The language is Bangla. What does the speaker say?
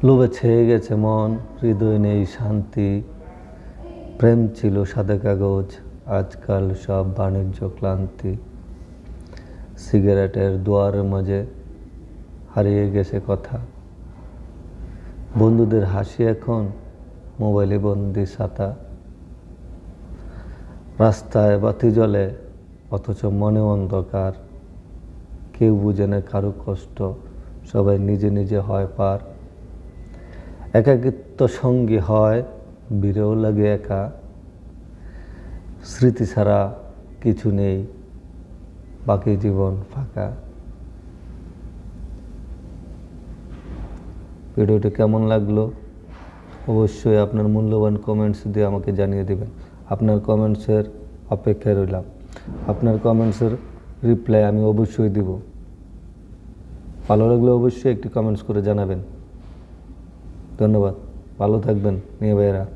লোভে ছেয়ে গেছে মন, হৃদয় নেই শান্তি। প্রেম ছিল সাদা কাগজ, আজকাল সব বাণিজ্য ক্লান্তি। সিগারেটের দুয়ারের মাঝে হারিয়ে গেছে কথা। বন্ধুদের হাসি এখন মোবাইলে বন্দি ছাতা। রাস্তায় বাতি জ্বলে অথচ মনে অন্ধকার। কেউ বুঝে না কারো কষ্ট, সবাই নিজে নিজে হয় পার। একাকিত্ব সঙ্গী হয়, বিরহ লাগে একা। স্মৃতি ছাড়া কিছু নেই, বাকি জীবন ফাঁকা। ভিডিওটি কেমন লাগলো অবশ্যই আপনার মূল্যবান কমেন্টস দিয়ে আমাকে জানিয়ে দেবেন। আপনার কমেন্টসের অপেক্ষায় রইলাম। আপনার কমেন্টসের রিপ্লাই আমি অবশ্যই দিব। ভালো লাগলে অবশ্যই একটি কমেন্টস করে জানাবেন। ধন্যবাদ। ভালো থাকবেন মেয়ে ভাইয়েরা।